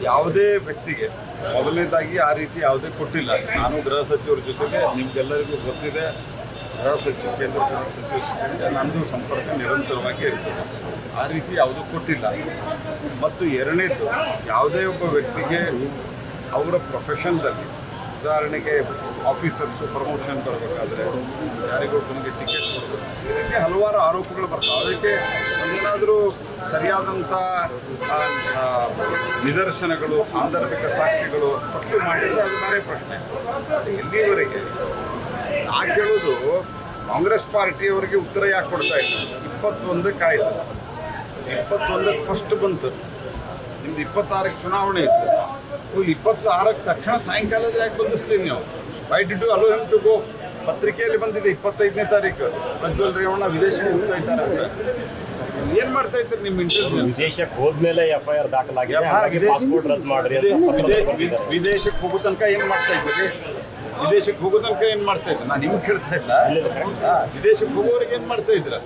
ಯಾವುದೇ ವ್ಯಕ್ತಿಗೆ ಮೊದಲನೇದಾಗಿ ಆ ರೀತಿ ಯಾವುದೇ ಕೊಟ್ಟಿಲ್ಲ. ನಾನು ಗೃಹ ಸಚಿವರ ಜೊತೆಗೆ ನಿಮಗೆಲ್ಲರಿಗೂ ಗೊತ್ತಿದೆ, ಗೃಹ ಸಚಿವ ಕೇಂದ್ರ ಗೃಹ ಸಚಿವರ ಜೊತೆಗೆ ನಮ್ಮದು ಸಂಪರ್ಕ ನಿರಂತರವಾಗಿ ಇರ್ತದೆ. ಆ ರೀತಿ ಯಾವುದೂ ಕೊಟ್ಟಿಲ್ಲ. ಮತ್ತು ಎರಡನೇದು, ಯಾವುದೇ ಒಬ್ಬ ವ್ಯಕ್ತಿಗೆ ಅವರ ಪ್ರೊಫೆಷನ್ದಲ್ಲಿ, ಉದಾಹರಣೆಗೆ ಆಫೀಸರ್ಸು ಪ್ರಮೋಷನ್ ಬರಬೇಕಾದ್ರೆ ಯಾರಿಗೊಬ್ಬನಿಗೆ ಟಿಕೆಟ್ ಕೊಡಬೇಕು, ಇದಕ್ಕೆ ಹಲವಾರು ಆರೋಪಗಳು ಬರ್ತವೆ. ಅದಕ್ಕೆ ಒಂದೇನಾದರೂ ಸರಿಯಾದಂಥ ನಿದರ್ಶನಗಳು, ಸಾಂದರ್ಭಿಕ ಸಾಕ್ಷಿಗಳು ಪಟ್ಟು ಮಾಡಿದರೆ ಅದು ಬೇರೆ ಪ್ರಶ್ನೆ. ಎಲ್ಲಿವರೆಗೆ ನಾ ಕೇಳೋದು, ಕಾಂಗ್ರೆಸ್ ಪಾರ್ಟಿಯವರಿಗೆ ಉತ್ತರ ಯಾಕೆ ಕೊಡ್ತಾ ಇಲ್ಲ? 21ಕ್ಕೆ ಆಯಿತು, 21ಕ್ಕೆ ಫಸ್ಟ್ ಬಂತು, ನಿಮ್ದು 26ಕ್ಕೆ ಚುನಾವಣೆ ಇತ್ತು. 26ಕ್ಕೆ ತಕ್ಷಣ ಸಾಯಂಕಾಲದ ಯಾಕೆ ಬಂದಿಸ್ಲಿ ನೀವು? Why did you allow him to go? ಪತ್ರಿಕೆಯಲ್ಲಿ ಬಂದಿದೆ 25ನೇ ತಾರೀಕು ಪ್ರಜ್ವಲ್ ರೇವಣ್ಣ ವಿದೇಶಕ್ಕೆ ಹೋಗ್ತಾ ಇದ್ದಾರೆ ಅಂತ. ಏನು ಮಾಡ್ತಾ ಇರ್ತೀರಿ ನಿಮ್ಮ ಇಂಟರ್ವ್ಯೂ? ವಿದೇಶಕ್ಕೆ ಹೋದ್ಮೇಲೆ FIR ದಾಖಲಾಗಿದೆ, ಪಾಸ್ಪೋರ್ಟ್ ರದ್ದು ಮಾಡ್ರಿ. ವಿದೇಶಕ್ಕೆ ಹೋಗೋ ತನಕ ಏನು ಮಾಡ್ತಾ ಇದ್ದೀರಿ? ವಿದೇಶಕ್ಕೆ ಹೋಗೋ ತನಕ ಏನು ಮಾಡ್ತಾ ಇದ್ದೀರಿ? ನಾನು ನಿಮ್ಗೆ ಕೇಳ್ತಾ ಇಲ್ಲ, ವಿದೇಶಕ್ಕೆ ಹೋಗೋರಿಗೆ ಏನು ಮಾಡ್ತಾ ಇದ್ದೀರಾ?